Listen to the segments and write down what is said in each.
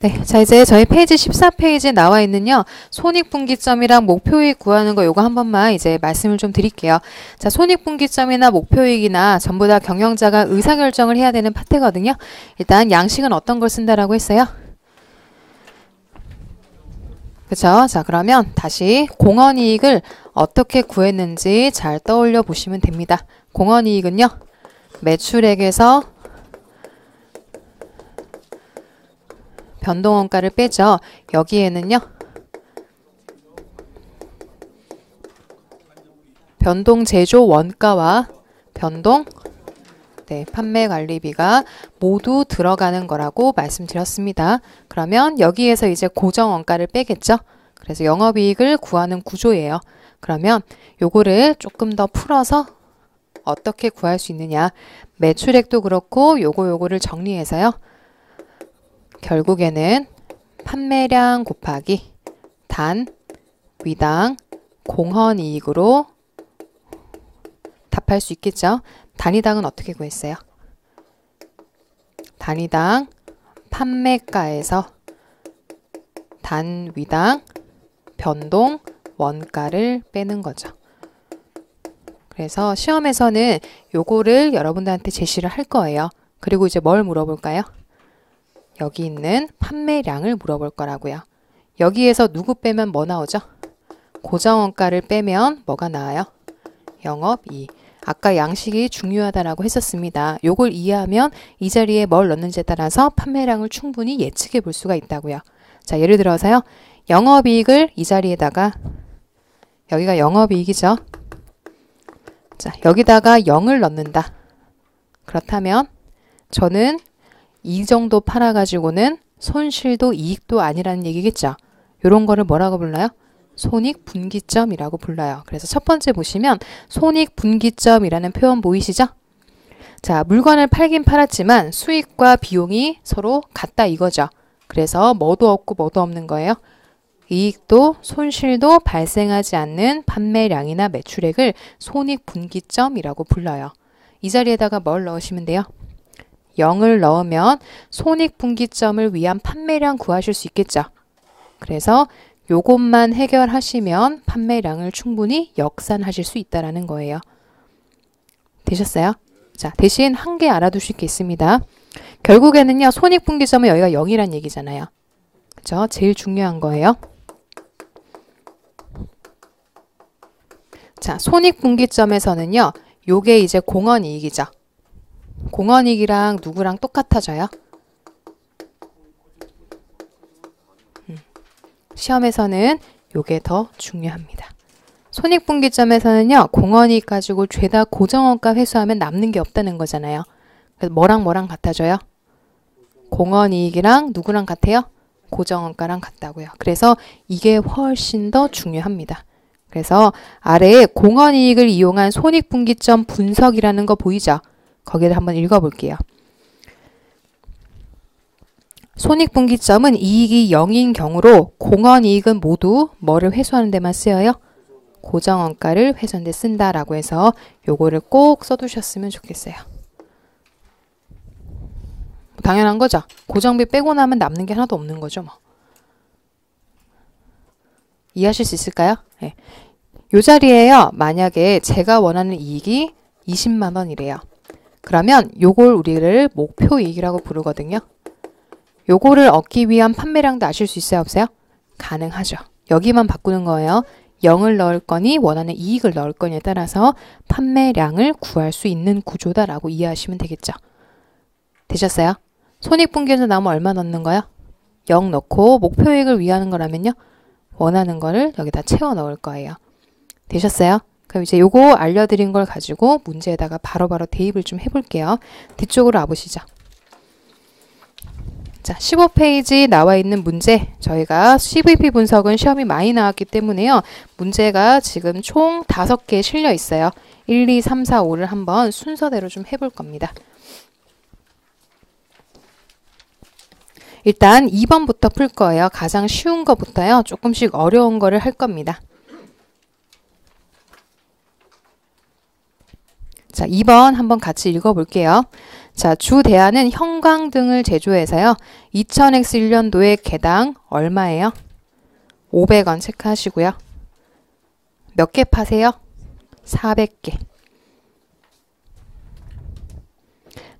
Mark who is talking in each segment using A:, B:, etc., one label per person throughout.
A: 네, 자 이제 저희 페이지 14페이지에 나와 있는요. 손익분기점이랑 목표이익 구하는 거 요거 한 번만 이제 말씀을 좀 드릴게요. 자, 손익분기점이나 목표이익이나 전부 다 경영자가 의사결정을 해야 되는 파트거든요. 일단 양식은 어떤 걸 쓴다라고 했어요? 그쵸? 자, 그러면 다시 공헌이익을 어떻게 구했는지 잘 떠올려 보시면 됩니다. 공헌이익은요. 매출액에서 변동원가를 빼죠. 여기에는요. 변동 제조 원가와 변동 판매관리비가 모두 들어가는 거라고 말씀드렸습니다. 그러면 여기에서 이제 고정원가를 빼겠죠. 그래서 영업이익을 구하는 구조예요. 그러면 요거를 조금 더 풀어서 어떻게 구할 수 있느냐. 매출액도 그렇고 요거를 정리해서요. 결국에는 판매량 곱하기 단, 위당, 공헌이익으로 답할 수 있겠죠. 단위당은 어떻게 구했어요? 단위당 판매가에서 단위당 변동 원가를 빼는 거죠. 그래서 시험에서는 요거를 여러분들한테 제시를 할 거예요. 그리고 이제 뭘 물어볼까요? 여기 있는 판매량을 물어볼 거라고요. 여기에서 누구 빼면 뭐 나오죠? 고정원가를 빼면 뭐가 나와요? 영업이익. 아까 양식이 중요하다라고 했었습니다. 요걸 이해하면 이 자리에 뭘 넣는지에 따라서 판매량을 충분히 예측해 볼 수가 있다고요. 자, 예를 들어서요. 영업이익을 이 자리에다가 여기가 영업이익이죠. 자, 여기다가 0을 넣는다. 그렇다면 저는 이 정도 팔아가지고는 손실도 이익도 아니라는 얘기겠죠. 이런 거를 뭐라고 불러요? 손익분기점이라고 불러요. 그래서 첫 번째 보시면 손익분기점이라는 표현 보이시죠? 자, 물건을 팔긴 팔았지만 수익과 비용이 서로 같다 이거죠. 그래서 뭐도 없고 뭐도 없는 거예요. 이익도 손실도 발생하지 않는 판매량이나 매출액을 손익분기점이라고 불러요. 이 자리에다가 뭘 넣으시면 돼요? 0을 넣으면 손익분기점을 위한 판매량 구하실 수 있겠죠. 그래서 요것만 해결하시면 판매량을 충분히 역산하실 수 있다는 거예요. 되셨어요? 자, 대신 한 개 알아두실 게 있습니다. 결국에는요. 손익분기점은 여기가 0이란 얘기잖아요. 그죠? 제일 중요한 거예요. 자, 손익분기점에서는요. 요게 이제 공헌이익이죠. 공헌이익이랑 누구랑 똑같아져요? 시험에서는 요게 더 중요합니다. 손익분기점에서는요. 공헌이익 가지고 죄다 고정원가 회수하면 남는 게 없다는 거잖아요. 그래서 뭐랑 같아져요? 공헌이익이랑 누구랑 같아요? 고정원가랑 같다고요. 그래서 이게 훨씬 더 중요합니다. 그래서 아래에 공헌이익을 이용한 손익분기점 분석이라는 거 보이죠? 거기를 한번 읽어볼게요. 손익분기점은 이익이 0인 경우로 공헌이익은 모두 뭐를 회수하는 데만 쓰여요? 고정원가를 회수하는 데 쓴다라고 해서 요거를 꼭 써두셨으면 좋겠어요. 당연한 거죠. 고정비 빼고 나면 남는 게 하나도 없는 거죠. 뭐. 이해하실 수 있을까요? 네. 요 자리에요. 만약에 제가 원하는 이익이 20만 원이래요. 그러면 요걸 우리를 목표이익이라고 부르거든요. 요거를 얻기 위한 판매량도 아실 수 있어요? 없어요? 가능하죠. 여기만 바꾸는 거예요. 0을 넣을 거니 원하는 이익을 넣을 거니에 따라서 판매량을 구할 수 있는 구조다라고 이해하시면 되겠죠. 되셨어요? 손익분기에서 나오면 얼마 넣는 거야? 0 넣고 목표이익을 위하는 거라면요. 원하는 거를 여기다 채워 넣을 거예요. 되셨어요? 그럼 이제 요거 알려드린 걸 가지고 문제에다가 바로바로 대입을 좀 해볼게요. 뒤쪽으로 와보시죠. 자, 15페이지 나와 있는 문제. 저희가 CVP 분석은 시험이 많이 나왔기 때문에요. 문제가 지금 총 5개 실려 있어요. 1, 2, 3, 4, 5를 한번 순서대로 좀 해볼 겁니다. 일단 2번부터 풀 거예요. 가장 쉬운 거부터요. 조금씩 어려운 거를 할 겁니다. 자, 2번 한번 같이 읽어볼게요. 자, 주대하는 형광등을 제조해서요. 2000X1년도에 개당 얼마예요? 500원 체크하시고요. 몇 개 파세요? 400개.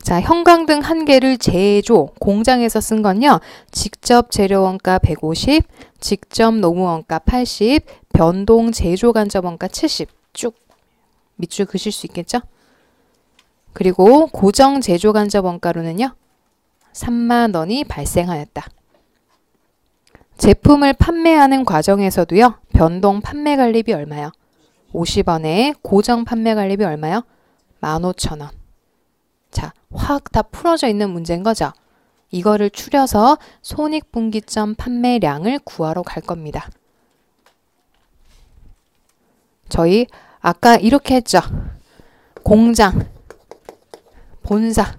A: 자, 형광등 한 개를 제조, 공장에서 쓴 건요. 직접 재료원가 150, 직접 노무원가 80, 변동 제조 간접원가 70. 쭉 밑줄 그실 수 있겠죠? 그리고 고정 제조 간접 원가로는요. 3만 원이 발생하였다. 제품을 판매하는 과정에서도요. 변동 판매 관리비 얼마요? 50원에 고정 판매 관리비 얼마요? 15,000원. 자, 확 다 풀어져 있는 문제인 거죠. 이거를 추려서 손익분기점 판매량을 구하러 갈 겁니다. 저희 아까 이렇게 했죠. 공장, 본사.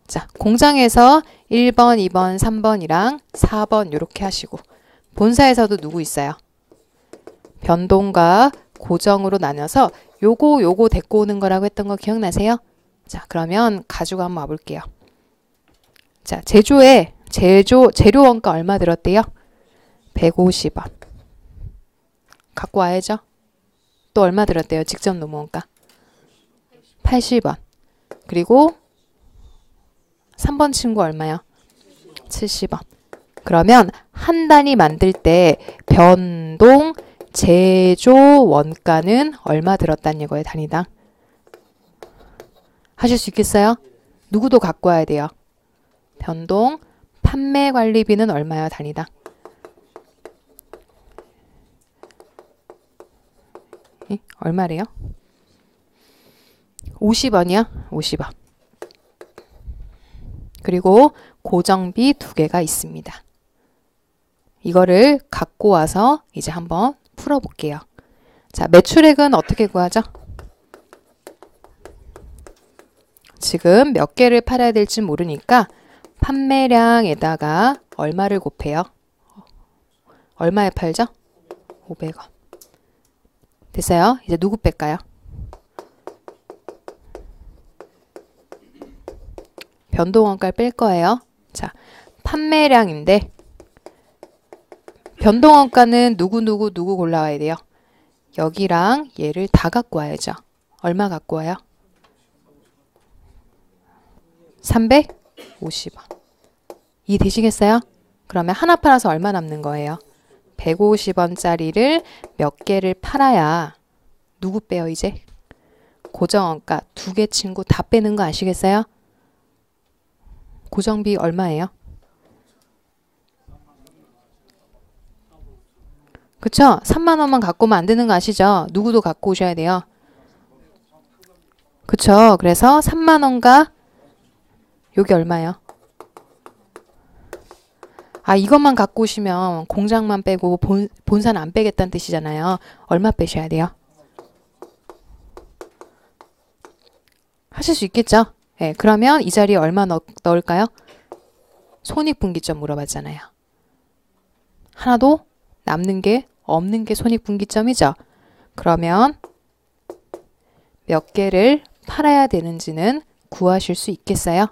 A: 자, 공장에서 1번, 2번, 3번이랑 4번 이렇게 하시고 본사에서도 누구 있어요? 변동과 고정으로 나눠서 요거 데리고 오는 거라고 했던 거 기억나세요? 자, 그러면 가지고 한번 와볼게요. 자, 재료 원가 얼마 들었대요? 150원. 갖고 와야죠. 또 얼마 들었대요? 직접 노무원가? 80원. 그리고 3번 친구 얼마요? 70원. 그러면 한 단위 만들 때 변동 제조 원가는 얼마 들었다는 이거예요, 단위당? 하실 수 있겠어요? 누구도 갖고 와야 돼요. 변동 판매 관리비는 얼마요, 단위당? 얼마래요? 50원이야? 50원. 그리고 고정비 2개가 있습니다. 이거를 갖고 와서 이제 한번 풀어볼게요. 자, 매출액은 어떻게 구하죠? 지금 몇 개를 팔아야 될지 모르니까 판매량에다가 얼마를 곱해요? 얼마에 팔죠? 500원. 됐어요? 이제 누구 뺄까요? 변동원가를 뺄 거예요. 자, 판매량인데 변동원가는 누구 골라와야 돼요? 여기랑 얘를 다 갖고 와야죠. 얼마 갖고 와요? 350원. 이해되시겠어요? 그러면 하나 팔아서 얼마 남는 거예요? 150원짜리를 몇 개를 팔아야 누구 빼요 이제? 고정원가 2개 친구 다 빼는 거 아시겠어요? 고정비 얼마예요? 그쵸? 3만 원만 갖고 오면 안 되는 거 아시죠? 누구도 갖고 오셔야 돼요. 그쵸? 그래서 3만 원과 여기 얼마예요? 아, 이것만 갖고 오시면 공장만 빼고 본사는 안 빼겠다는 뜻이잖아요. 얼마 빼셔야 돼요? 하실 수 있겠죠? 네, 그러면 이 자리에 얼마 넣을까요? 손익분기점 물어봤잖아요. 하나도 남는 게 없는 게 손익분기점이죠. 그러면 몇 개를 팔아야 되는지는 구하실 수 있겠어요?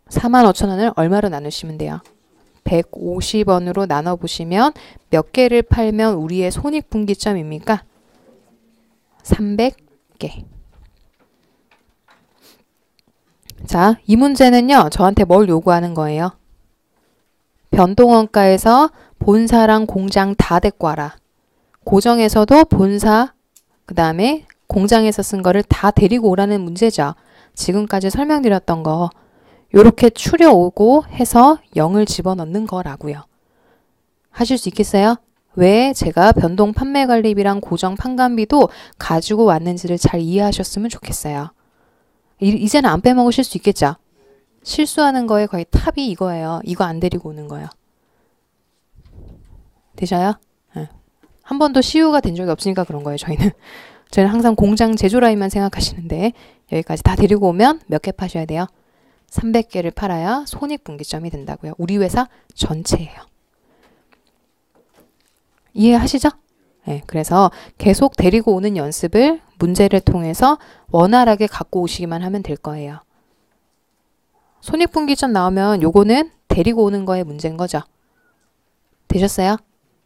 A: 45,000원을 얼마로 나누시면 돼요? 150원으로 나눠보시면 몇 개를 팔면 우리의 손익분기점입니까? 300개. 자, 이 문제는요. 저한테 뭘 요구하는 거예요? 변동원가에서 본사랑 공장 다 데리고 와라. 고정에서도 본사, 그 다음에 공장에서 쓴 거를 다 데리고 오라는 문제죠. 지금까지 설명드렸던 거 요렇게 추려오고 해서 0을 집어넣는 거라고요. 하실 수 있겠어요? 왜 제가 변동 판매관리비랑 고정 판관비도 가지고 왔는지를 잘 이해하셨으면 좋겠어요. 이제는 안 빼먹으실 수 있겠죠? 실수하는 거에 거의 탑이 이거예요. 이거 안 데리고 오는 거예요. 되셔요? 네. 한 번도 CU가 된 적이 없으니까 그런 거예요. 저희는 항상 공장 제조 라인만 생각하시는데 여기까지 다 데리고 오면 몇 개 파셔야 돼요? 300개를 팔아야 손익분기점이 된다고요. 우리 회사 전체예요. 이해하시죠? 예, 그래서 계속 데리고 오는 연습을 문제를 통해서 원활하게 갖고 오시기만 하면 될 거예요. 손익분기점 나오면 요거는 데리고 오는 거의 문제인 거죠. 되셨어요?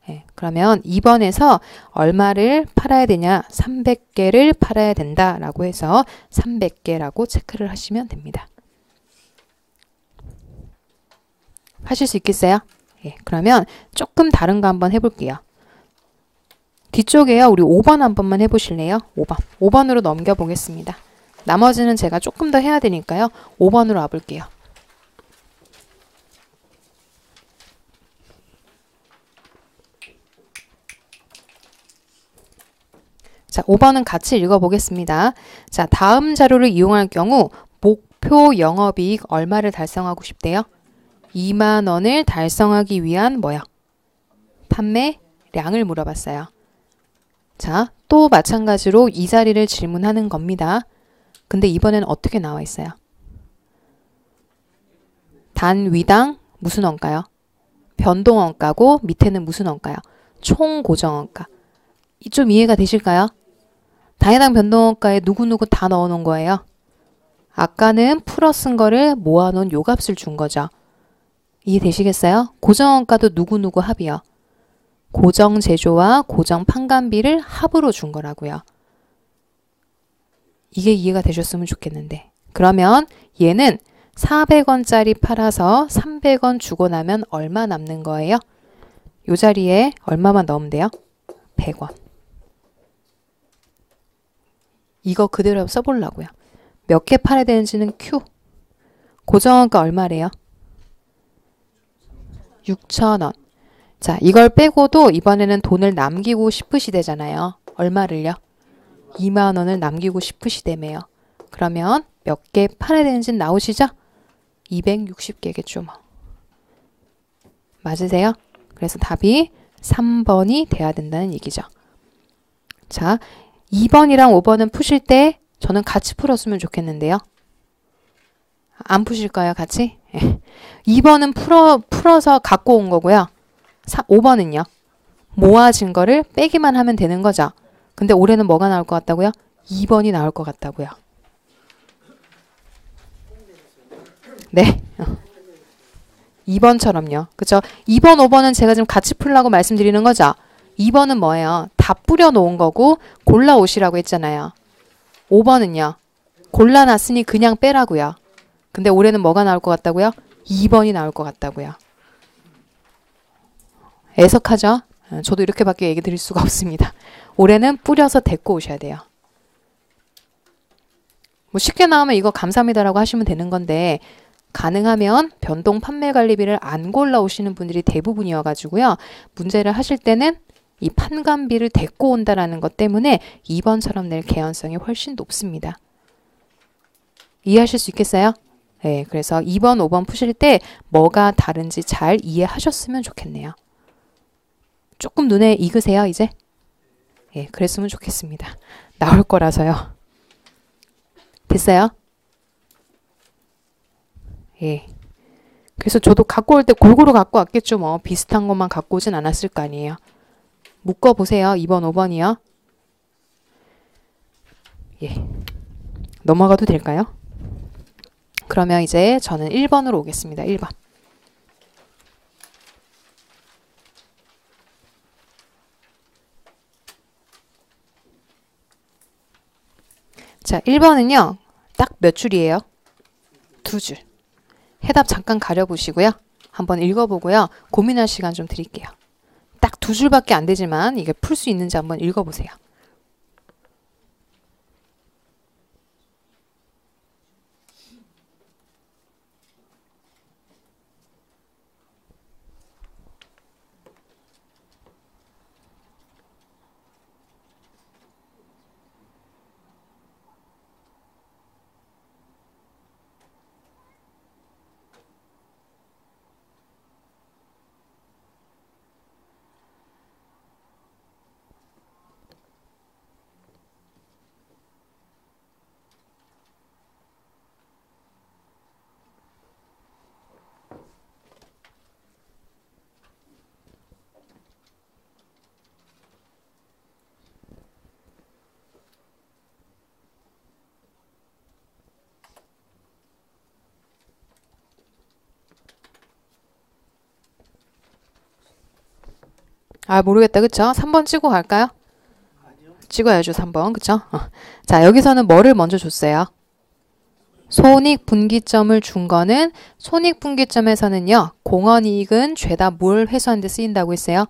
A: 예, 그러면 2번에서 얼마를 팔아야 되냐? 300개를 팔아야 된다라고 해서 300개라고 체크를 하시면 됩니다. 하실 수 있겠어요? 예, 그러면 조금 다른 거 한번 해볼게요. 뒤쪽에요. 우리 5번 한 번만 해보실래요? 5번. 5번으로 넘겨보겠습니다. 나머지는 제가 조금 더 해야 되니까요. 5번으로 와볼게요. 자, 5번은 같이 읽어보겠습니다. 자, 다음 자료를 이용할 경우 목표 영업이익 얼마를 달성하고 싶대요? 2만 원을 달성하기 위한 뭐야? 판매량을 물어봤어요. 자, 또 마찬가지로 이 자리를 질문하는 겁니다. 근데 이번에는 어떻게 나와 있어요? 단위당 무슨 원가요? 변동원가고 밑에는 무슨 원가요? 총고정원가. 좀 이해가 되실까요? 단위당 변동원가에 누구누구 다 넣어놓은 거예요. 아까는 풀어 쓴 거를 모아놓은 요 값을 준 거죠. 이해되시겠어요? 고정원가도 누구누구 합이요. 고정제조와 고정판관비를 합으로 준 거라고요. 이게 이해가 되셨으면 좋겠는데. 그러면 얘는 400원짜리 팔아서 300원 주고 나면 얼마 남는 거예요? 요 자리에 얼마만 넣으면 돼요? 100원. 이거 그대로 써보려고요. 몇 개 팔아야 되는지는 Q. 고정원가 얼마래요? 6,000원. 자, 이걸 빼고도 이번에는 돈을 남기고 싶으시대잖아요. 얼마를요? 2만 원을 남기고 싶으시대매요. 그러면 몇 개 팔아야 되는지 나오시죠? 260개겠죠 뭐. 맞으세요? 그래서 답이 3번이 돼야 된다는 얘기죠. 자, 2번이랑 5번은 푸실 때 저는 같이 풀었으면 좋겠는데요. 안 푸실까요? 같이? 2번은 풀어서 갖고 온 거고요. 5번은요. 모아진 거를 빼기만 하면 되는 거죠. 근데 올해는 뭐가 나올 것 같다고요? 2번이 나올 것 같다고요. 네. 2번처럼요. 그쵸? 2번, 5번은 제가 지금 같이 풀라고 말씀드리는 거죠. 2번은 뭐예요? 다 뿌려놓은 거고 골라오시라고 했잖아요. 5번은요. 골라놨으니 그냥 빼라고요. 근데 올해는 뭐가 나올 것 같다고요? 2번이 나올 것 같다고요. 애석하죠? 저도 이렇게밖에 얘기 드릴 수가 없습니다. 올해는 뿌려서 데리고 오셔야 돼요. 뭐 쉽게 나오면 이거 감사합니다라고 하시면 되는 건데 가능하면 변동 판매 관리비를 안 골라오시는 분들이 대부분이어가지고요. 문제를 하실 때는 이 판관비를 데리고 온다라는 것 때문에 2번처럼 낼 개연성이 훨씬 높습니다. 이해하실 수 있겠어요? 네, 그래서 2번, 5번 푸실 때 뭐가 다른지 잘 이해하셨으면 좋겠네요. 조금 눈에 익으세요, 이제? 예, 그랬으면 좋겠습니다. 나올 거라서요. 됐어요? 예. 그래서 저도 갖고 올 때 골고루 갖고 왔겠죠. 뭐 비슷한 것만 갖고 오진 않았을 거 아니에요. 묶어보세요. 2번, 5번이요. 예. 넘어가도 될까요? 그러면 이제 저는 1번으로 오겠습니다. 1번. 자, 1번은요. 딱 몇 줄이에요? 2줄. 해답 잠깐 가려보시고요. 한번 읽어보고요. 고민할 시간 좀 드릴게요. 딱 2줄밖에 안 되지만 이게 풀 수 있는지 한번 읽어보세요. 아, 모르겠다. 그쵸? 3번 찍고 갈까요? 찍어야죠. 3번. 그쵸? 자, 여기서는 뭐를 먼저 줬어요? 손익분기점을 준 거는 손익분기점에서는요. 공헌이익은 죄다 뭘 회수하는 데 쓰인다고 했어요?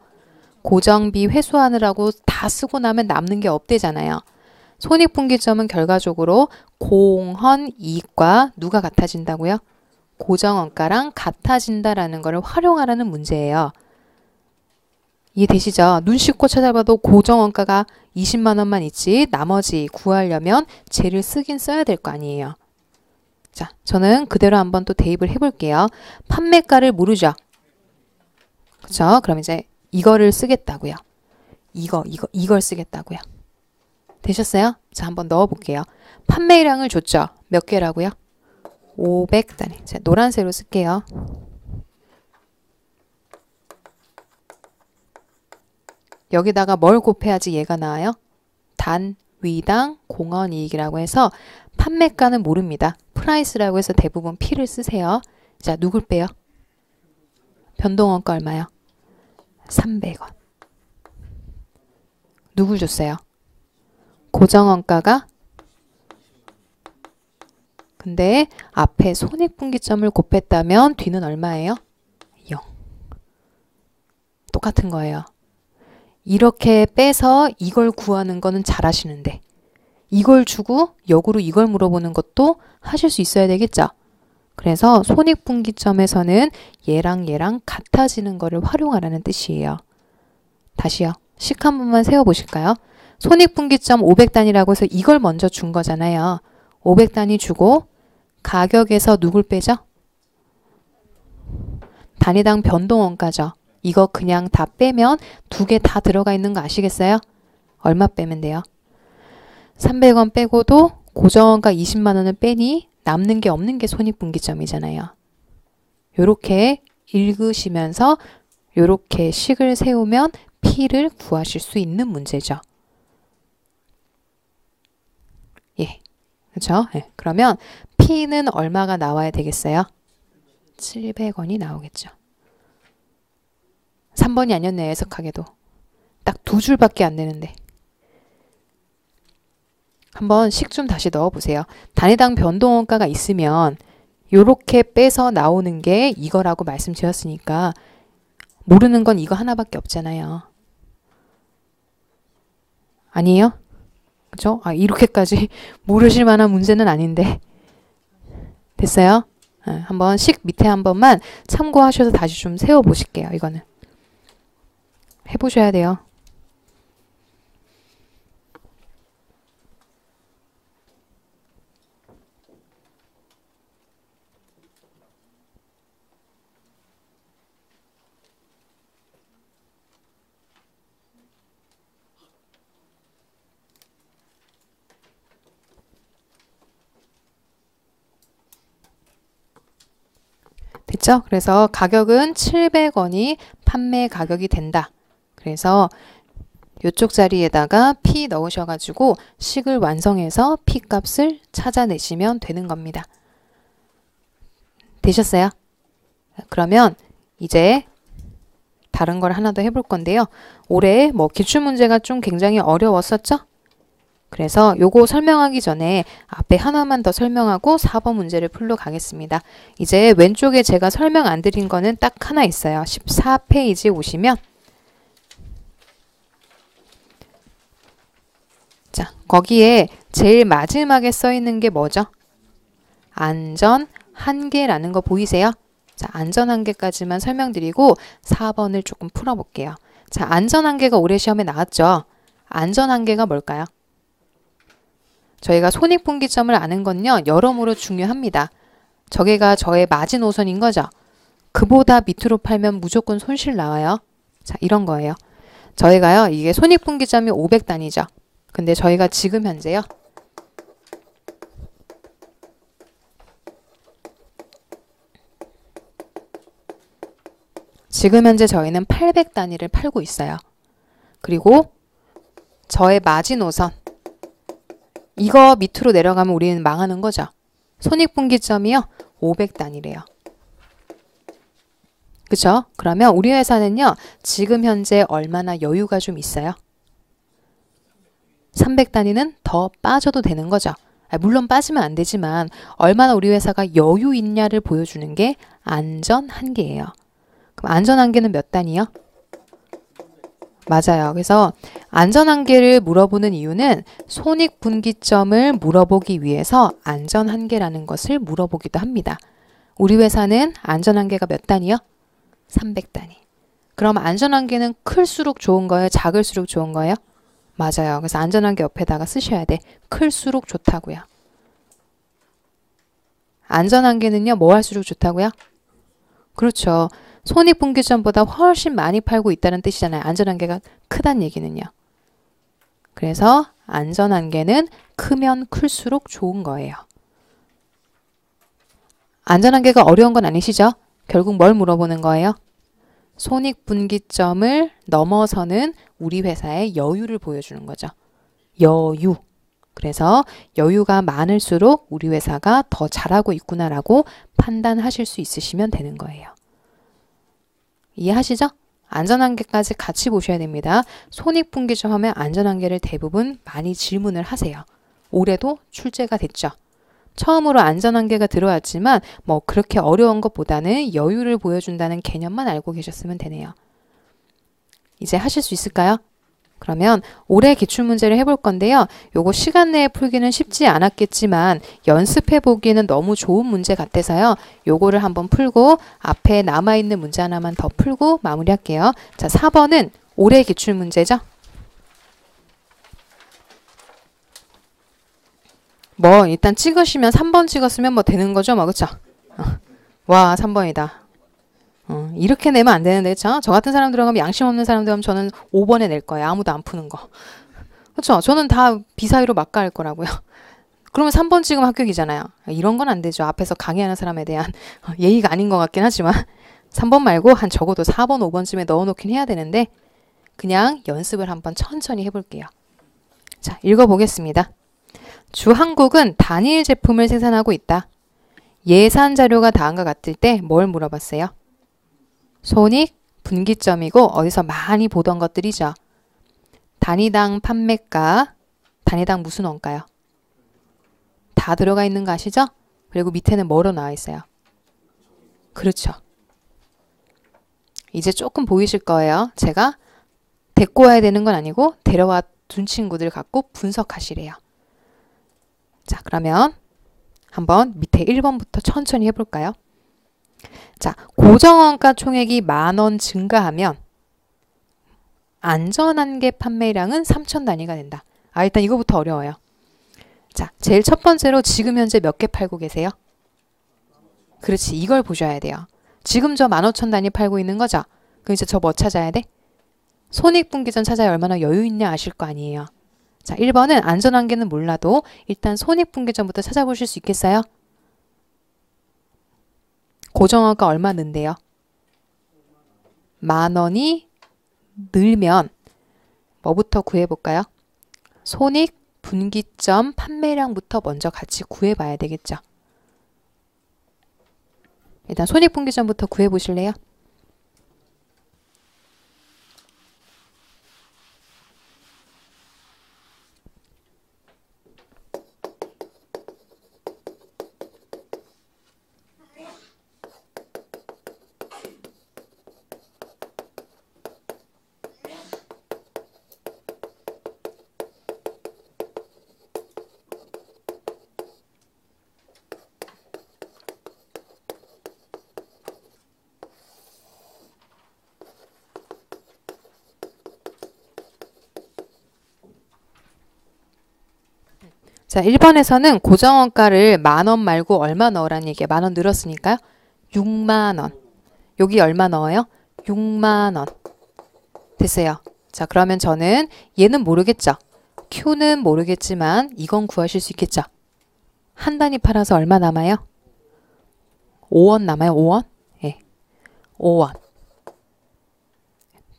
A: 고정비 회수하느라고 다 쓰고 나면 남는 게 없대잖아요. 손익분기점은 결과적으로 공헌이익과 누가 같아진다고요? 고정원가랑 같아진다라는 것을 활용하라는 문제예요. 이해되시죠? 눈 씻고 찾아봐도 고정원가가 20만 원만 있지 나머지 구하려면 쟤를 쓰긴 써야 될 거 아니에요. 자, 저는 그대로 한번 또 대입을 해볼게요. 판매가를 모르죠? 그쵸? 그럼 이제 이거를 쓰겠다고요. 이걸 쓰겠다고요. 되셨어요? 자, 한번 넣어볼게요. 판매량을 줬죠? 몇 개라고요? 500단위. 자, 노란색으로 쓸게요. 여기다가 뭘 곱해야지 얘가 나와요? 단, 위당, 공헌이익이라고 해서 판매가는 모릅니다. 프라이스라고 해서 대부분 P를 쓰세요. 자, 누굴 빼요? 변동원가 얼마요? 300원. 누굴 줬어요? 고정원가가? 근데 앞에 손익분기점을 곱했다면 뒤는 얼마예요? 0. 똑같은 거예요. 이렇게 빼서 이걸 구하는 거는 잘하시는데 이걸 주고 역으로 이걸 물어보는 것도 하실 수 있어야 되겠죠? 그래서 손익분기점에서는 얘랑 같아지는 거를 활용하라는 뜻이에요. 다시요. 식 한 번만 세워보실까요? 손익분기점 500단위라고 해서 이걸 먼저 준 거잖아요. 500단위 주고 가격에서 누굴 빼죠? 단위당 변동원가죠. 이거 그냥 다 빼면 두 개 다 들어가 있는 거 아시겠어요? 얼마 빼면 돼요? 300원 빼고도 고정원가 20만 원을 빼니 남는 게 없는 게 손익분기점이잖아요. 요렇게 읽으시면서 요렇게 식을 세우면 P를 구하실 수 있는 문제죠. 예. 그렇죠? 예. 그러면 P는 얼마가 나와야 되겠어요? 700원이 나오겠죠. 3번이 아니었네요. 해석하게도. 딱 두 줄밖에 안 되는데. 한번 식 좀 다시 넣어보세요. 단위당 변동원가가 있으면 요렇게 빼서 나오는 게 이거라고 말씀드렸으니까 모르는 건 이거 하나밖에 없잖아요. 아니에요? 그죠? 아, 이렇게까지 모르실 만한 문제는 아닌데. 됐어요? 한번 식 밑에 한 번만 참고하셔서 다시 좀 세워보실게요. 이거는. 해보셔야 돼요. 됐죠? 그래서 가격은 700원이 판매 가격이 된다. 그래서 이쪽 자리에다가 P 넣으셔가지고 식을 완성해서 P 값을 찾아내시면 되는 겁니다. 되셨어요? 그러면 이제 다른 걸 하나 더 해볼 건데요. 올해 뭐 기출문제가 좀 굉장히 어려웠었죠? 그래서 요거 설명하기 전에 앞에 하나만 더 설명하고 4번 문제를 풀러 가겠습니다. 이제 왼쪽에 제가 설명 안 드린 거는 딱 하나 있어요. 14페이지에 오시면 자, 거기에 제일 마지막에 써 있는 게 뭐죠? 안전 한계라는 거 보이세요? 자, 안전 한계까지만 설명드리고 4번을 조금 풀어볼게요. 자, 안전 한계가 올해 시험에 나왔죠? 안전 한계가 뭘까요? 저희가 손익분기점을 아는 건요. 여러모로 중요합니다. 저게가 저의 마지노선인 거죠. 그보다 밑으로 팔면 무조건 손실 나와요. 자, 이런 거예요. 저희가요. 이게 손익분기점이 500단위죠. 근데 저희가 지금 현재요. 지금 현재 저희는 800단위를 팔고 있어요. 그리고 저의 마지노선 이거 밑으로 내려가면 우리는 망하는 거죠. 손익분기점이요. 500단위래요. 그쵸? 그러면 우리 회사는요, 지금 현재 얼마나 여유가 좀 있어요? 300단위는 더 빠져도 되는 거죠. 물론 빠지면 안 되지만 얼마나 우리 회사가 여유 있냐를 보여주는 게 안전 한계예요. 그럼 안전 한계는 몇 단위요? 맞아요. 그래서 안전 한계를 물어보는 이유는 손익분기점을 물어보기 위해서 안전 한계라는 것을 물어보기도 합니다. 우리 회사는 안전 한계가 몇 단위요? 300단위. 그럼 안전 한계는 클수록 좋은 거예요? 작을수록 좋은 거예요? 맞아요. 그래서 안전 한계 옆에다가 쓰셔야 돼. 클수록 좋다고요. 안전 한계는요, 뭐 할수록 좋다고요? 그렇죠. 손익분기점보다 훨씬 많이 팔고 있다는 뜻이잖아요. 안전한계가 크다는 얘기는요. 그래서 안전한계는 크면 클수록 좋은 거예요. 안전한계가 어려운 건 아니시죠? 결국 뭘 물어보는 거예요? 손익분기점을 넘어서는 우리 회사의 여유를 보여주는 거죠. 여유. 그래서 여유가 많을수록 우리 회사가 더 잘하고 있구나라고 판단하실 수 있으시면 되는 거예요. 이해하시죠? 안전한계까지 같이 보셔야 됩니다. 손익분기점 하면 안전한계를 대부분 많이 질문을 하세요. 올해도 출제가 됐죠. 처음으로 안전한계가 들어왔지만 뭐 그렇게 어려운 것보다는 여유를 보여준다는 개념만 알고 계셨으면 되네요. 이제 하실 수 있을까요? 그러면 올해 기출문제를 해볼 건데요. 요거 시간 내에 풀기는 쉽지 않았겠지만 연습해 보기에는 너무 좋은 문제 같아서요. 요거를 한번 풀고 앞에 남아있는 문제 하나만 더 풀고 마무리할게요. 자, 4번은 올해 기출문제죠. 뭐 일단 찍으시면 3번 찍었으면 뭐 되는 거죠. 뭐 그쵸? 와, 3번이다. 이렇게 내면 안 되는데, 그쵸? 저 같은 사람 들어가면 양심 없는 사람 들어가면 저는 5번에 낼 거예요. 아무도 안 푸는 거. 그쵸? 저는 다 비사이로 막가 할 거라고요. 그러면 3번 찍으면 합격이잖아요. 이런 건 안 되죠. 앞에서 강의하는 사람에 대한 예의가 아닌 것 같긴 하지만 3번 말고 한 적어도 4번, 5번쯤에 넣어놓긴 해야 되는데 그냥 연습을 한번 천천히 해볼게요. 자, 읽어보겠습니다. 주한국은 단일 제품을 생산하고 있다. 예산 자료가 다음과 같을 때 뭘 물어봤어요? 손익, 분기점이고 어디서 많이 보던 것들이죠. 단위당 판매가, 단위당 무슨 원가요? 다 들어가 있는 거 아시죠? 그리고 밑에는 뭐로 나와 있어요? 그렇죠. 이제 조금 보이실 거예요. 제가 데리고 와야 되는 건 아니고 데려와 둔 친구들 갖고 분석하시래요. 자, 그러면 한번 밑에 1번부터 천천히 해볼까요? 자, 고정원가 총액이 10,000원 증가하면 안전한계 판매량은 3,000단위가 된다. 일단 이거부터 어려워요. 자, 제일 첫 번째로 지금 현재 몇 개 팔고 계세요? 그렇지, 이걸 보셔야 돼요. 지금 저 15,000단위 팔고 있는 거죠? 그럼 이제 저 뭐 찾아야 돼? 손익분기점 찾아야 얼마나 여유 있냐 아실 거 아니에요. 자, 1번은 안전한계는 몰라도 일단 손익분기점부터 찾아보실 수 있겠어요? 고정원가 얼마 는데요? 10,000원이 늘면 뭐부터 구해볼까요? 손익분기점 판매량부터 먼저 같이 구해봐야 되겠죠. 일단 손익분기점부터 구해보실래요? 자, 1번에서는 고정원가를 10,000원 말고 얼마 넣으라는 얘기예요. 10,000원 늘었으니까요. 60,000원. 여기 얼마 넣어요? 60,000원. 됐어요. 자, 그러면 저는 얘는 모르겠죠. Q는 모르겠지만 이건 구하실 수 있겠죠. 한 단위 팔아서 얼마 남아요? 5원 남아요. 5원? 예. 5원.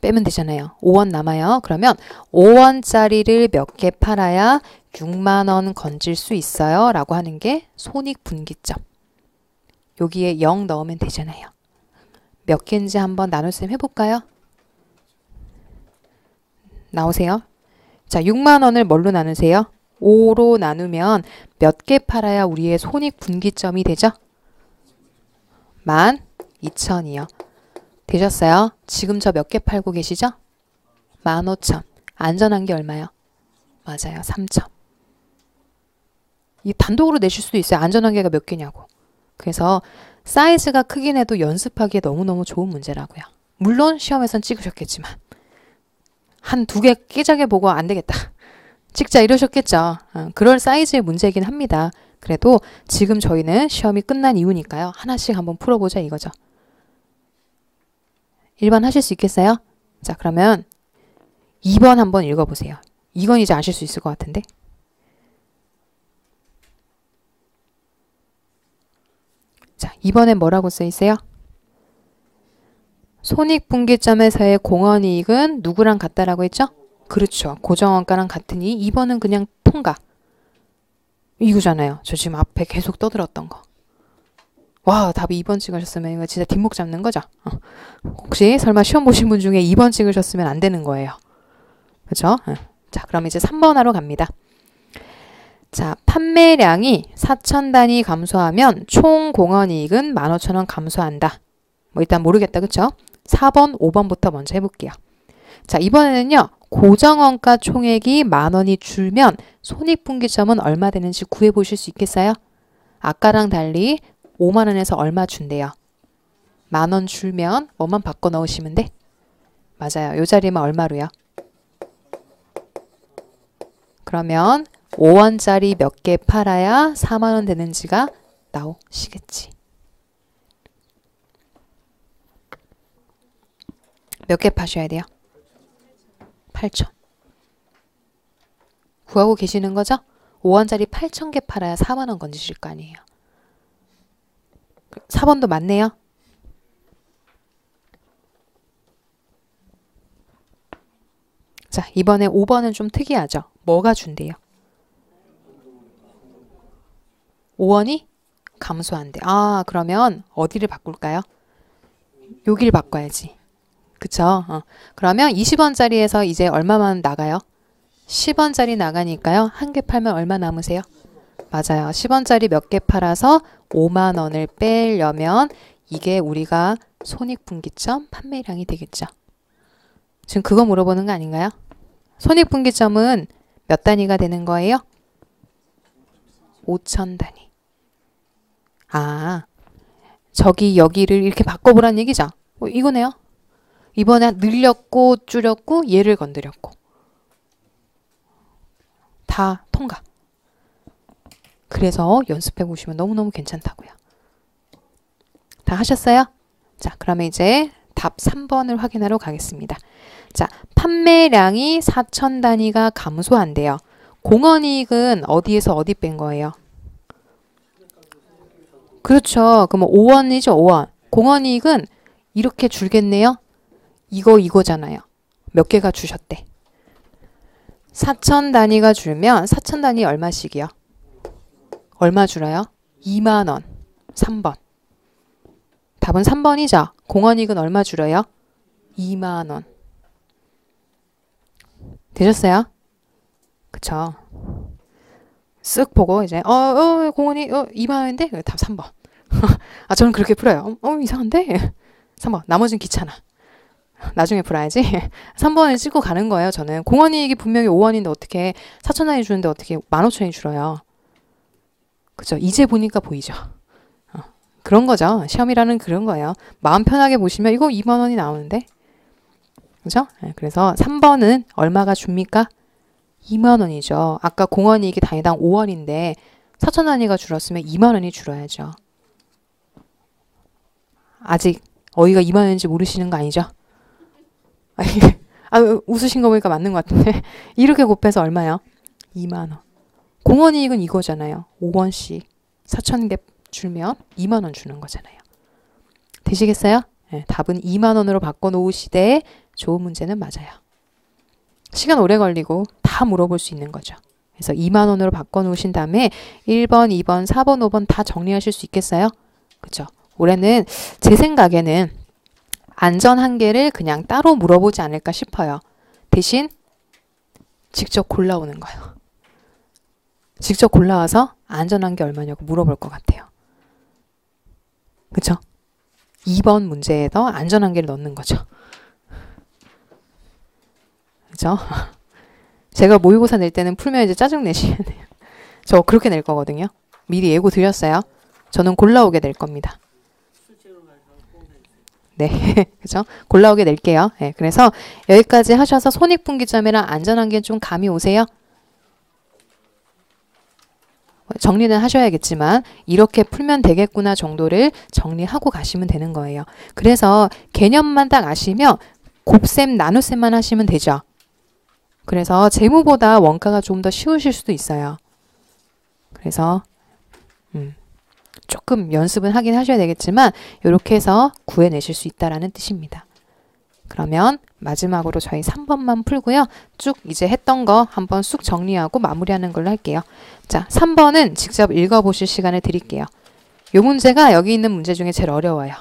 A: 빼면 되잖아요. 5원 남아요. 그러면 5원짜리를 몇 개 팔아야 60,000원 건질 수 있어요. 라고 하는 게 손익분기점. 여기에 0 넣으면 되잖아요. 몇 개인지 한번 나눗셈 해볼까요? 나오세요? 자, 6만 원을 뭘로 나누세요? 5로 나누면 몇 개 팔아야 우리의 손익분기점이 되죠? 12,000이요. 되셨어요? 지금 저 몇 개 팔고 계시죠? 15,000. 안전한 게 얼마요? 맞아요. 3,000. 이 단독으로 내실 수도 있어요. 안전한 게가 몇 개냐고. 그래서 사이즈가 크긴 해도 연습하기에 너무너무 좋은 문제라고요. 물론 시험에선 찍으셨겠지만 한 2개 깨작에 보고 안 되겠다. 찍자 이러셨겠죠. 그럴 사이즈의 문제이긴 합니다. 그래도 지금 저희는 시험이 끝난 이유니까요. 하나씩 한번 풀어보자 이거죠. 1번 하실 수 있겠어요? 자, 그러면 2번 한번 읽어보세요. 이건 이제 아실 수 있을 것 같은데. 자, 2번엔 뭐라고 써 있어요? 손익분기점에서의 공헌이익은 누구랑 같다라고 했죠? 그렇죠. 고정원가랑 같으니 2번은 그냥 통과. 이거잖아요. 저 지금 앞에 계속 떠들었던 거. 와, 답이 2번 찍으셨으면 이거 진짜 뒷목 잡는 거죠? 혹시 설마 시험 보신 분 중에 2번 찍으셨으면 안 되는 거예요. 그렇죠? 자, 그럼 이제 3번 하러 갑니다. 자, 판매량이 4,000단위 감소하면 총 공헌이익은 15,000원 감소한다. 뭐 일단 모르겠다. 그쵸? 4번, 5번부터 먼저 해볼게요. 자, 이번에는요. 고정원가 총액이 10,000원이 줄면 손익분기점은 얼마 되는지 구해보실 수 있겠어요? 아까랑 달리 50,000원에서 얼마 준대요? 10,000원 줄면 뭐만 바꿔 넣으시면 돼? 맞아요. 요 자리면 얼마로요? 그러면 5원짜리 몇 개 팔아야 40,000원 되는지가 나오시겠지. 몇 개 파셔야 돼요? 8,000. 구하고 계시는 거죠? 5원짜리 8,000개 팔아야 40,000원 건지실 거 아니에요. 4번도 맞네요. 자, 이번에 5번은 좀 특이하죠? 뭐가 준대요? 5원이 감소한대. 아, 그러면 어디를 바꿀까요? 여기를 바꿔야지. 그쵸? 그러면 20원짜리에서 이제 얼마만 나가요? 10원짜리 나가니까요. 한 개 팔면 얼마 남으세요? 맞아요. 10원짜리 몇 개 팔아서 50,000원을 빼려면 이게 우리가 손익분기점 판매량이 되겠죠. 지금 그거 물어보는 거 아닌가요? 손익분기점은 몇 단위가 되는 거예요? 5,000단위. 아, 저기 여기를 이렇게 바꿔보란 얘기죠. 이거네요. 이번에 늘렸고 줄였고 얘를 건드렸고 다 통과. 그래서 연습해 보시면 너무너무 괜찮다고요. 다 하셨어요? 자, 그러면 이제 답 3번을 확인하러 가겠습니다. 자, 판매량이 4,000단위가 감소한대요. 공헌이익은 어디에서 어디 뺀 거예요? 그렇죠. 그럼 5원이죠, 5원. 공헌이익은 이렇게 줄겠네요. 이거잖아요. 몇 개가 주셨대? 4,000단위가 줄면 4,000단위 얼마씩이요? 얼마 줄어요? 20,000원. 3번. 답은 3번이죠. 공헌이익은 얼마 줄어요? 20,000원. 되셨어요? 그쵸? 쓱 보고 이제 공헌이 20,000원인데 답 3번. 아, 저는 그렇게 풀어요. 이상한데? 3번. 나머지는 귀찮아. 나중에 풀어야지. 3번을 찍고 가는 거예요. 저는 공헌이익이 분명히 5원인데 어떻게 4,000원이 주는데 어떻게 15,000원이 줄어요. 그죠? 이제 보니까 보이죠. 그런 거죠. 시험이라는 그런 거예요. 마음 편하게 보시면 이거 20,000원이 나오는데. 그죠? 그래서 3번은 얼마가 줍니까? 20,000원이죠. 아까 공헌이익이 단위당 5원인데 4,000단위가 줄었으면 20,000원이 줄어야죠. 아직 어이가 20,000원인지 모르시는 거 아니죠? 웃으신 거 보니까 맞는 것 같은데. 이렇게 곱해서 얼마요? 20,000원. 공헌이익은 이거잖아요. 5원씩 4,000개 줄면 20,000원 주는 거잖아요. 되시겠어요? 네, 답은 20,000원으로 바꿔놓으시되 좋은 문제는 맞아요. 시간 오래 걸리고 다 물어볼 수 있는 거죠. 그래서 20,000원으로 바꿔놓으신 다음에 1번, 2번, 4번, 5번 다 정리하실 수 있겠어요? 그쵸? 올해는 제 생각에는 안전한계를 그냥 따로 물어보지 않을까 싶어요. 대신 직접 골라오는 거예요. 직접 골라와서 안전한계 얼마냐고 물어볼 것 같아요. 그쵸? 2번 문제에서 안전한계를 넣는 거죠. 그죠? 제가 모의고사 낼 때는 풀면 이제 짜증 내시면 돼요. 저 그렇게 낼 거거든요. 미리 예고 드렸어요. 저는 골라오게 낼 겁니다. 네, 그죠? 골라오게 낼게요. 네, 그래서 여기까지 하셔서 손익분기점이랑 안전한계는 좀 감이 오세요? 정리는 하셔야겠지만 이렇게 풀면 되겠구나 정도를 정리하고 가시면 되는 거예요. 그래서 개념만 딱 아시면 곱셈, 나눗셈만 하시면 되죠. 그래서 재무보다 원가가 좀 더 쉬우실 수도 있어요. 그래서 조금 연습은 하긴 하셔야 되겠지만 이렇게 해서 구해내실 수 있다라는 뜻입니다. 그러면 마지막으로 저희 3번만 풀고요. 쭉 이제 했던 거 한번 쑥 정리하고 마무리하는 걸로 할게요. 자, 3번은 직접 읽어보실 시간을 드릴게요. 이 문제가 여기 있는 문제 중에 제일 어려워요.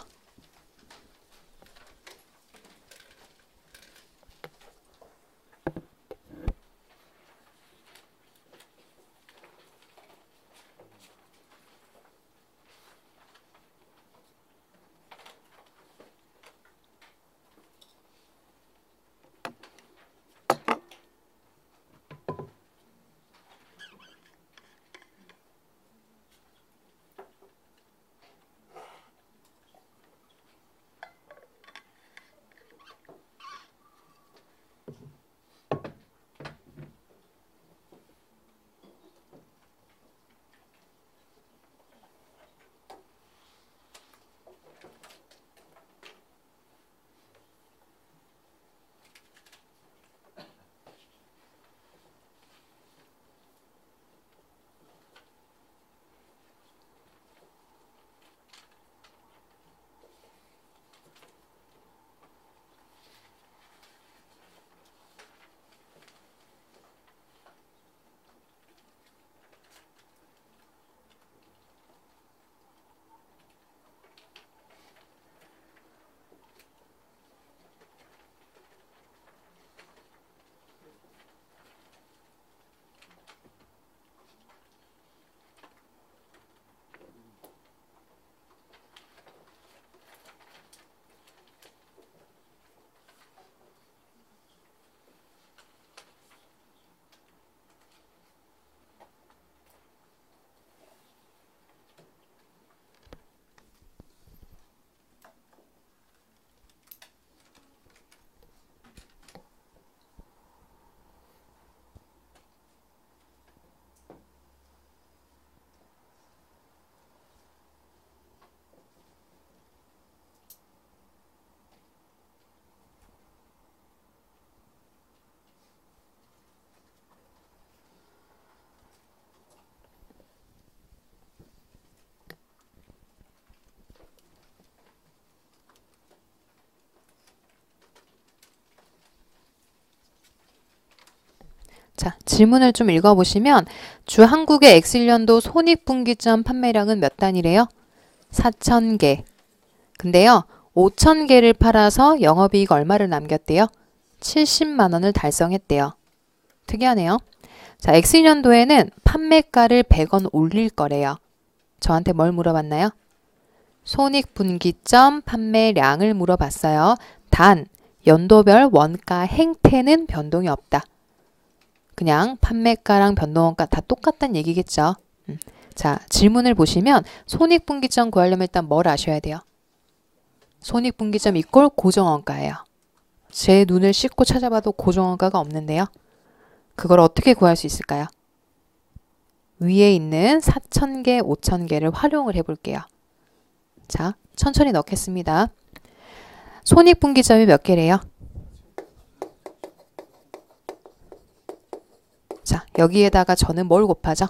A: 자, 질문을 좀 읽어보시면 주 한국의 엑셀연도 손익분기점 판매량은 몇 단위래요? 4,000개. 근데요, 5,000개를 팔아서 영업이익 얼마를 남겼대요? 70만 원을 달성했대요. 특이하네요. 자, 엑셀연도에는 판매가를 100원 올릴 거래요. 저한테 뭘 물어봤나요? 손익분기점 판매량을 물어봤어요. 단, 연도별 원가 행태는 변동이 없다. 그냥 판매가랑 변동원가 다 똑같다는 얘기겠죠. 자, 질문을 보시면 손익분기점 구하려면 일단 뭘 아셔야 돼요? 손익분기점 이꼴 고정원가예요. 제 눈을 씻고 찾아봐도 고정원가가 없는데요. 그걸 어떻게 구할 수 있을까요? 위에 있는 4,000개, 5,000개를 활용을 해볼게요. 자, 천천히 넣겠습니다. 손익분기점이 몇 개래요? 자, 여기에다가 저는 뭘 곱하죠?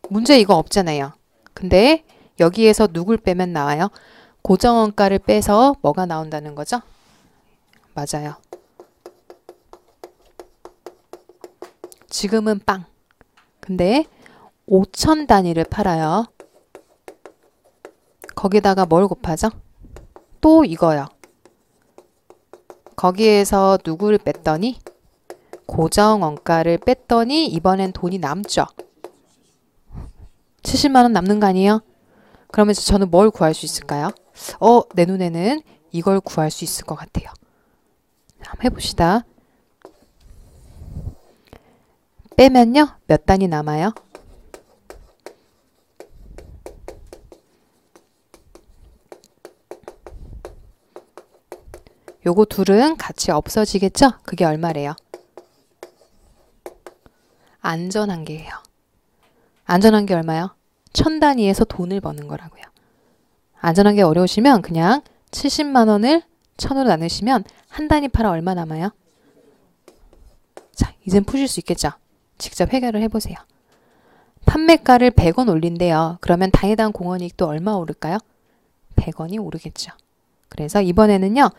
A: 문제 이거 없잖아요. 근데 여기에서 누굴 빼면 나와요? 고정원가를 빼서 뭐가 나온다는 거죠? 맞아요. 지금은 빵. 근데 5천 단위를 팔아요. 거기다가 뭘 곱하죠? 또 이거요. 거기에서 누구를 뺐더니 고정원가를 뺐더니 이번엔 돈이 남죠. 70만 원 남는 거 아니에요? 그러면 저는 뭘 구할 수 있을까요? 내 눈에는 이걸 구할 수 있을 것 같아요. 한번 해봅시다. 빼면요, 몇 단위 남아요? 요거 둘은 같이 없어지겠죠? 그게 얼마래요? 안전한계예요. 안전한계 얼마요? 1000단위에서 돈을 버는 거라고요. 안전한계 어려우시면 그냥 70만 원을 1000으로 나누시면 한 단위 팔아 얼마 남아요? 자, 이젠 푸실 수 있겠죠? 직접 해결을 해보세요. 판매가를 100원 올린대요. 그러면 단위당 공원이익도 얼마 오를까요? 100원이 오르겠죠. 그래서 이번에는요.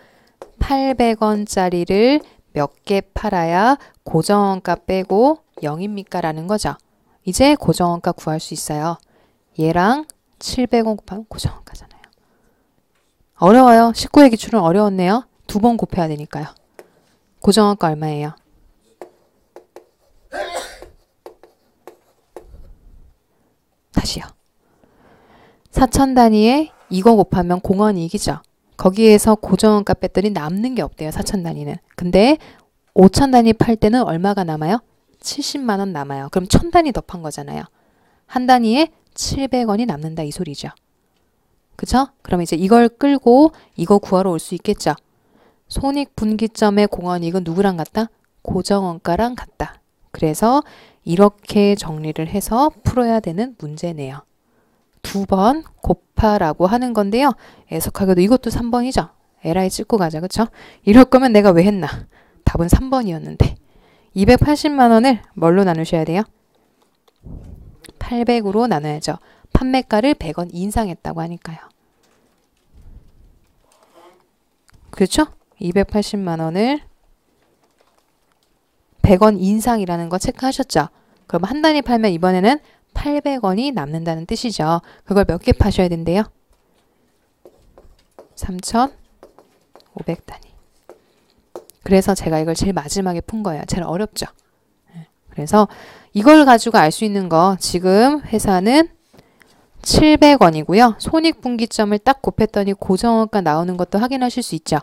A: 800원짜리를 몇 개 팔아야 고정원가 빼고 0입니까? 라는 거죠. 이제 고정원가 구할 수 있어요. 얘랑 700원 곱하면 고정원가잖아요. 어려워요. 19의 기출은 어려웠네요. 2번 곱해야 되니까요. 고정원가 얼마예요? 다시요. 4천 단위에 이거 곱하면 공원이익이죠. 거기에서 고정원가 뺐더니 남는 게 없대요. 4천 단위는. 근데 5천 단위 팔 때는 얼마가 남아요? 70만 원 남아요. 그럼 1000 단위 더 판 거잖아요. 한 단위에 700원이 남는다 이 소리죠. 그쵸? 그럼 이제 이걸 끌고 이거 구하러 올 수 있겠죠. 손익분기점의 공원이익은 누구랑 같다? 고정원가랑 같다. 그래서 이렇게 정리를 해서 풀어야 되는 문제네요. 2번 곱하라고 하는 건데요. 애석하게도 이것도 3번이죠. 에라이 찍고 가자. 그쵸? 이럴 거면 내가 왜 했나? 답은 3번이었는데 280만 원을 뭘로 나누셔야 돼요? 800으로 나눠야죠. 판매가를 100원 인상했다고 하니까요. 그렇죠? 280만 원을 100원 인상이라는 거 체크하셨죠? 그럼 한 단위 팔면 이번에는 800원이 남는다는 뜻이죠. 그걸 몇 개 파셔야 된대요? 3,500단위. 그래서 제가 이걸 제일 마지막에 푼 거예요. 제일 어렵죠. 그래서 이걸 가지고 알 수 있는 거 지금 회사는 700원이고요. 손익분기점을 딱 곱했더니 고정원가 나오는 것도 확인하실 수 있죠.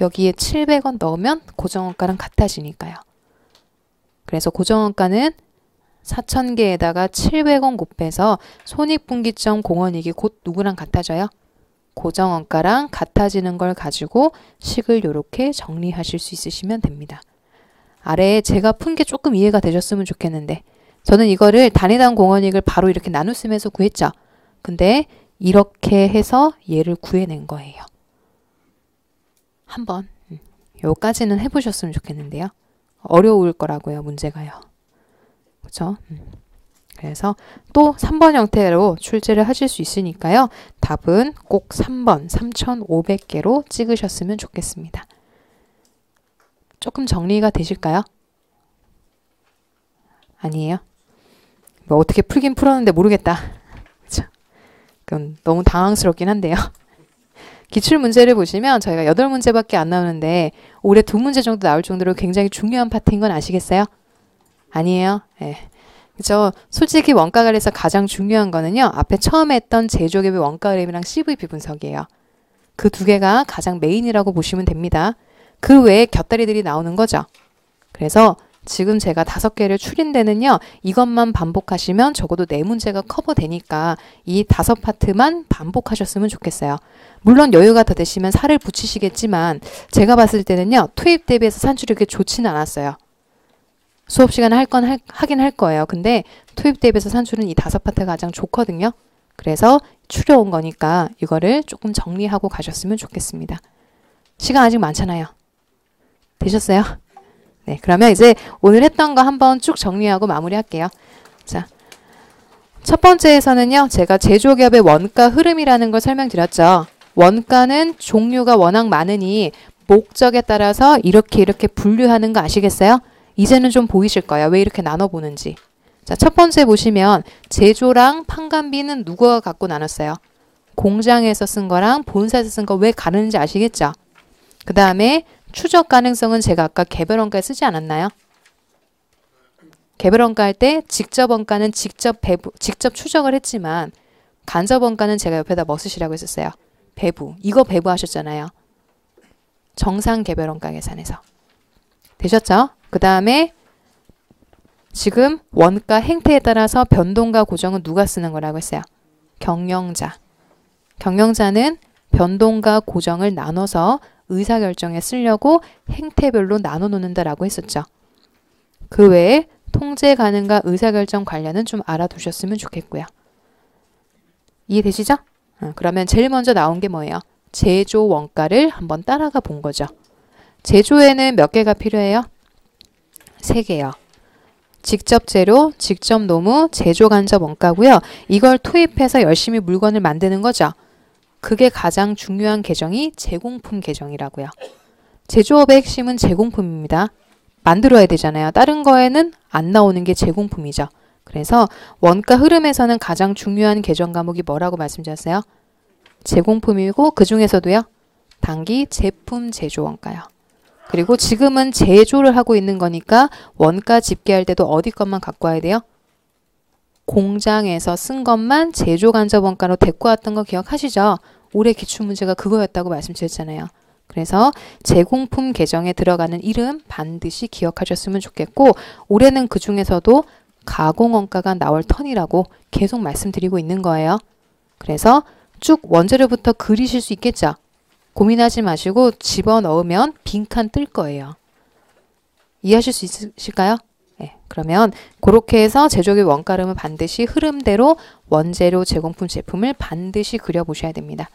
A: 여기에 700원 넣으면 고정원가랑 같아지니까요. 그래서 고정원가는 4,000개에다가 700원 곱해서 손익분기점 공원이익이 곧 누구랑 같아져요? 고정원가랑 같아지는 걸 가지고 식을 이렇게 정리하실 수 있으시면 됩니다. 아래에 제가 푼 게 조금 이해가 되셨으면 좋겠는데 저는 이거를 단위당 공원이익을 바로 이렇게 나누 쓰면서 구했죠. 근데 이렇게 해서 얘를 구해낸 거예요. 한번 요까지는 해보셨으면 좋겠는데요. 어려울 거라고요. 문제가요. 그렇죠? 그래서 또 3번 형태로 출제를 하실 수 있으니까요. 답은 꼭 3번 3,500개로 찍으셨으면 좋겠습니다. 조금 정리가 되실까요? 아니에요? 뭐 어떻게 풀긴 풀었는데 모르겠다. 그쵸? 그건 너무 당황스럽긴 한데요. 기출문제를 보시면 저희가 8문제밖에 안 나오는데 올해 2문제 정도 나올 정도로 굉장히 중요한 파트인 건 아시겠어요? 아니에요? 네. 그죠? 솔직히 원가 관리에서 가장 중요한 거는요. 앞에 처음에 했던 제조업의 원가 그래프랑 CVP 분석이에요. 그 두 개가 가장 메인이라고 보시면 됩니다. 그 외에 곁다리들이 나오는 거죠. 그래서 지금 제가 5개를 추린 데는요. 이것만 반복하시면 적어도 4문제가 커버되니까 이 5파트만 반복하셨으면 좋겠어요. 물론 여유가 더 되시면 살을 붙이시겠지만 제가 봤을 때는요. 투입 대비해서 산출이 그렇게 좋지는 않았어요. 수업 시간에 하긴 할 거예요. 근데 투입 대비해서 산출은 이 5파트가 가장 좋거든요. 그래서 추려온 거니까 이거를 조금 정리하고 가셨으면 좋겠습니다. 시간 아직 많잖아요. 되셨어요? 네, 그러면 이제 오늘 했던 거 한번 쭉 정리하고 마무리할게요. 자, 첫 번째에서는요. 제가 제조기업의 원가 흐름이라는 걸 설명드렸죠. 원가는 종류가 워낙 많으니 목적에 따라서 이렇게 분류하는 거 아시겠어요? 이제는 좀 보이실 거예요. 왜 이렇게 나눠보는지. 자, 첫 번째 보시면 제조랑 판관비는 누가 갖고 나눴어요? 공장에서 쓴 거랑 본사에서 쓴 거 왜 가르는지 아시겠죠? 그 다음에 추적 가능성은 제가 아까 개별 원가에 쓰지 않았나요? 개별 원가 할 때 직접 원가는 직접 추적을 했지만 간접 원가는 제가 옆에다 뭐 쓰시라고 했었어요? 배부. 이거 배부하셨잖아요. 정상 개별 원가 계산에서. 되셨죠? 그 다음에 지금 원가 행태에 따라서 변동과 고정은 누가 쓰는 거라고 했어요? 경영자. 경영자는 변동과 고정을 나눠서 의사결정에 쓰려고 행태별로 나눠 놓는다라고 했었죠. 그 외에 통제 가능과 의사결정 관련은 좀 알아두셨으면 좋겠고요. 이해되시죠? 그러면 제일 먼저 나온 게 뭐예요? 제조 원가를 한번 따라가 본 거죠. 제조에는 몇 개가 필요해요? 3개요. 직접 재료, 직접 노무, 제조 간접 원가고요. 이걸 투입해서 열심히 물건을 만드는 거죠. 그게 가장 중요한 계정이 제공품 계정이라고요. 제조업의 핵심은 제공품입니다. 만들어야 되잖아요. 다른 거에는 안 나오는 게 제공품이죠. 그래서 원가 흐름에서는 가장 중요한 계정 과목이 뭐라고 말씀드렸어요? 제공품이고 그 중에서도요. 단기 제품 제조 원가요. 그리고 지금은 제조를 하고 있는 거니까 원가 집계할 때도 어디 것만 갖고 와야 돼요? 공장에서 쓴 것만 제조 간접 원가로 데리고 왔던 거 기억하시죠? 올해 기출문제가 그거였다고 말씀드렸잖아요. 그래서 제공품 계정에 들어가는 이름 반드시 기억하셨으면 좋겠고 올해는 그 중에서도 가공원가가 나올 턴이라고 계속 말씀드리고 있는 거예요. 그래서 쭉 원재료부터 그리실 수 있겠죠? 고민하지 마시고 집어넣으면 빈칸 뜰 거예요. 이해하실 수 있으실까요? 네, 그러면 그렇게 해서 제조업의 원가름은 반드시 흐름대로 원재료, 제공품, 제품을 반드시 그려보셔야 됩니다.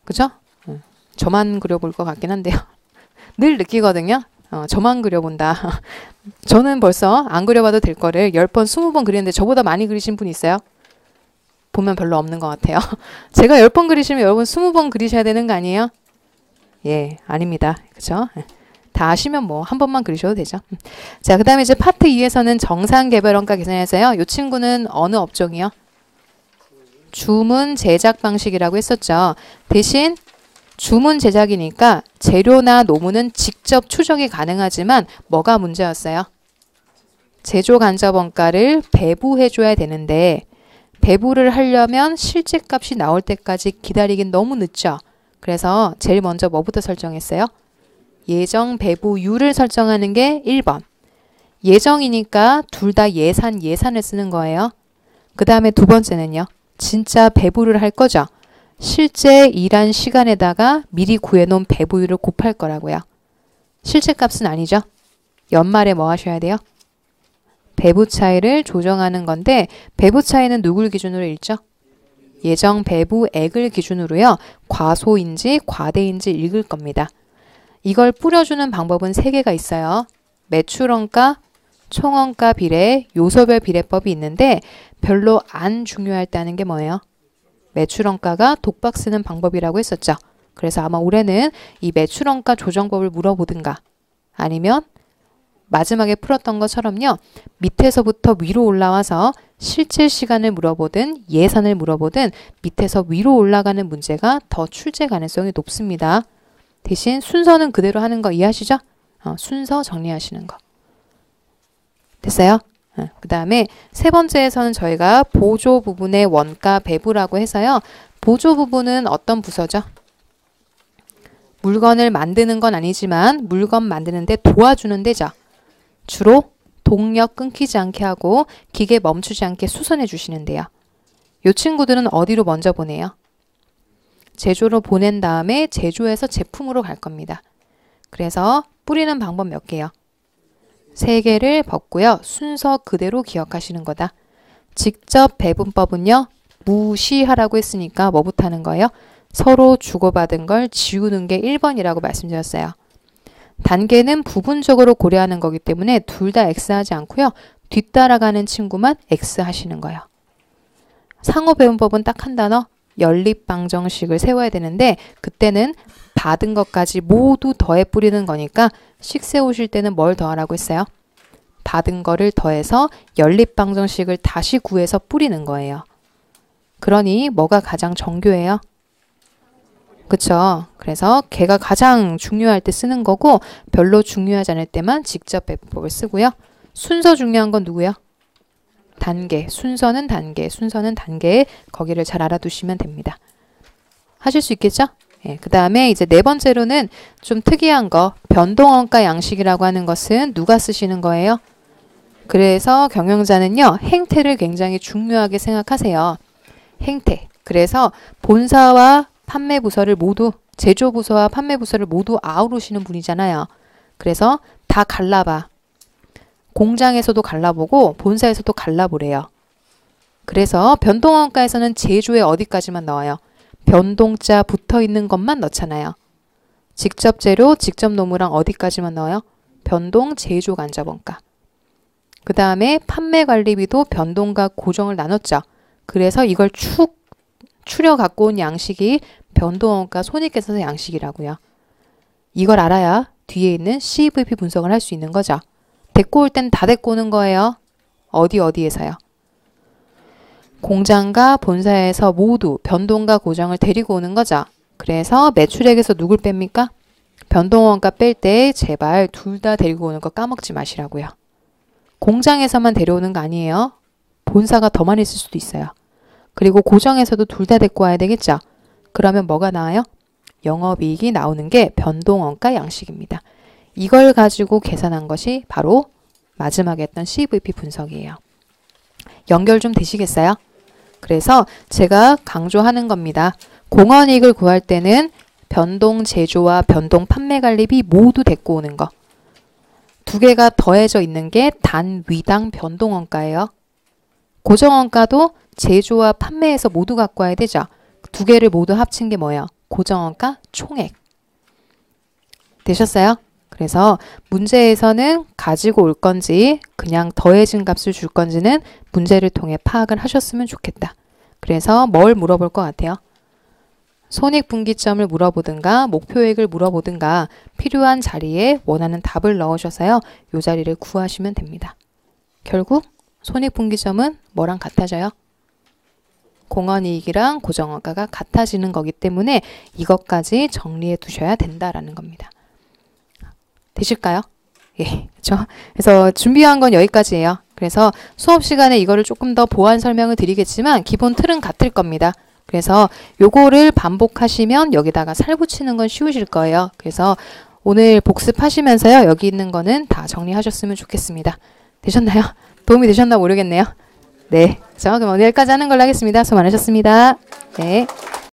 A: 그죠? 저만 그려볼 것 같긴 한데요. 늘 느끼거든요. 저만 그려본다. 저는 벌써 안 그려봐도 될 거를 10번, 20번 그리는데 저보다 많이 그리신 분 있어요? 보면 별로 없는 것 같아요. 제가 10번 그리시면 여러분 20번 그리셔야 되는 거 아니에요? 예, 아닙니다. 그죠? 다 아시면 뭐 한 번만 그리셔도 되죠. 자, 그 다음에 이제 파트 2에서는 정상 개별 원가 계산해서요. 이 친구는 어느 업종이요? 주문 제작 방식이라고 했었죠. 대신 주문 제작이니까 재료나 노무는 직접 추적이 가능하지만 뭐가 문제였어요? 제조 간접 원가를 배부해줘야 되는데 배부를 하려면 실제 값이 나올 때까지 기다리긴 너무 늦죠. 그래서 제일 먼저 뭐부터 설정했어요? 예정 배부율을 설정하는 게 1번. 예정이니까 둘 다 예산을 쓰는 거예요. 그 다음에 두 번째는요. 진짜 배부를 할 거죠. 실제 일한 시간에다가 미리 구해놓은 배부율을 곱할 거라고요. 실제 값은 아니죠. 연말에 뭐 하셔야 돼요? 배부 차이를 조정하는 건데 배부 차이는 누굴 기준으로 읽죠? 예정 배부액을 기준으로요. 과소인지 과대인지 읽을 겁니다. 이걸 뿌려주는 방법은 3개가 있어요. 매출원가, 총원가 비례, 요소별 비례법이 있는데 별로 안 중요할 때 하는 게 뭐예요? 매출원가가 독박 쓰는 방법이라고 했었죠. 그래서 아마 올해는 이 매출원가 조정법을 물어보든가 아니면 마지막에 풀었던 것처럼요. 밑에서부터 위로 올라와서 실제 시간을 물어보든 예산을 물어보든 밑에서 위로 올라가는 문제가 더 출제 가능성이 높습니다. 대신 순서는 그대로 하는 거 이해하시죠? 순서 정리하시는 거. 됐어요? 그 다음에 세 번째에서는 저희가 보조 부분의 원가 배부라고 해서요. 보조 부분은 어떤 부서죠? 물건을 만드는 건 아니지만 물건 만드는데 도와주는 데죠. 주로 동력 끊기지 않게 하고 기계 멈추지 않게 수선해 주시는데요. 이 친구들은 어디로 먼저 보내요? 제조로 보낸 다음에 제조해서 제품으로 갈 겁니다. 그래서 뿌리는 방법 몇 개요? 3개를 벗고요. 순서 그대로 기억하시는 거다. 직접 배분법은요. 무시하라고 했으니까 뭐부터 하는 거예요? 서로 주고받은 걸 지우는 게 1번이라고 말씀드렸어요. 단계는 부분적으로 고려하는 거기 때문에 둘 다 X 하지 않고요. 뒤따라가는 친구만 X 하시는 거예요. 상호 배분법은 딱 한 단어 연립방정식을 세워야 되는데 그때는 받은 것까지 모두 더해 뿌리는 거니까 식 세우실 때는 뭘 더하라고 했어요? 받은 거를 더해서 연립방정식을 다시 구해서 뿌리는 거예요. 그러니 뭐가 가장 정교해요? 그쵸? 그래서 걔가 가장 중요할 때 쓰는 거고 별로 중요하지 않을 때만 직접 배분법을 쓰고요. 순서 중요한 건 누구요? 단계. 순서는 단계. 거기를 잘 알아두시면 됩니다. 하실 수 있겠죠? 예, 그 다음에 이제 네 번째로는 좀 특이한 거, 변동원가 양식이라고 하는 것은 누가 쓰시는 거예요? 그래서 경영자는요, 행태를 굉장히 중요하게 생각하세요. 행태. 그래서 본사와 판매부서를 모두, 제조부서와 판매부서를 모두 아우르시는 분이잖아요. 그래서 다 갈라봐. 공장에서도 갈라보고 본사에서도 갈라보래요. 그래서 변동원가에서는 제조에 어디까지만 나와요? 변동자 붙어 있는 것만 넣잖아요. 직접 재료, 직접 노무랑 어디까지만 넣어요? 변동 제조 간접원가. 그 다음에 판매 관리비도 변동과 고정을 나눴죠. 그래서 이걸 추려 갖고 온 양식이 변동원가 손익계산서 양식이라고요. 이걸 알아야 뒤에 있는 CVP 분석을 할 수 있는 거죠. 데리고 올 땐 다 데리고 오는 거예요. 어디에서요? 공장과 본사에서 모두 변동과 고정을 데리고 오는 거죠. 그래서 매출액에서 누굴 뺍니까? 변동원가 뺄 때 제발 둘 다 데리고 오는 거 까먹지 마시라고요. 공장에서만 데려오는 거 아니에요. 본사가 더 많이 쓸 수도 있어요. 그리고 고정에서도 둘 다 데리고 와야 되겠죠. 그러면 뭐가 나와요? 영업이익이 나오는 게 변동원가 양식입니다. 이걸 가지고 계산한 것이 바로 마지막에 했던 CVP 분석이에요. 연결 좀 되시겠어요? 그래서 제가 강조하는 겁니다. 공원이익을 구할 때는 변동 제조와 변동 판매 관리비 모두 데리고 오는 거. 두 개가 더해져 있는 게 단 위당 변동원가예요. 고정원가도 제조와 판매에서 모두 갖고 와야 되죠. 두 개를 모두 합친 게 뭐예요? 고정원가 총액. 되셨어요? 그래서 문제에서는 가지고 올 건지 그냥 더해진 값을 줄 건지는 문제를 통해 파악을 하셨으면 좋겠다. 그래서 뭘 물어볼 것 같아요? 손익분기점을 물어보든가 목표액을 물어보든가 필요한 자리에 원하는 답을 넣으셔서요. 이 자리를 구하시면 됩니다. 결국 손익분기점은 뭐랑 같아져요? 공헌이익이랑 고정원가가 같아지는 거기 때문에 이것까지 정리해 두셔야 된다라는 겁니다. 되실까요? 예, 그렇죠? 그래서 준비한 건 여기까지예요. 그래서 수업 시간에 이거를 조금 더 보완 설명을 드리겠지만 기본 틀은 같을 겁니다. 그래서 요거를 반복하시면 여기다가 살 붙이는 건 쉬우실 거예요. 그래서 오늘 복습하시면서요. 여기 있는 거는 다 정리하셨으면 좋겠습니다. 되셨나요? 도움이 되셨나 모르겠네요. 네, 그럼 오늘 여기까지 하는 걸로 하겠습니다. 수고 많으셨습니다. 네.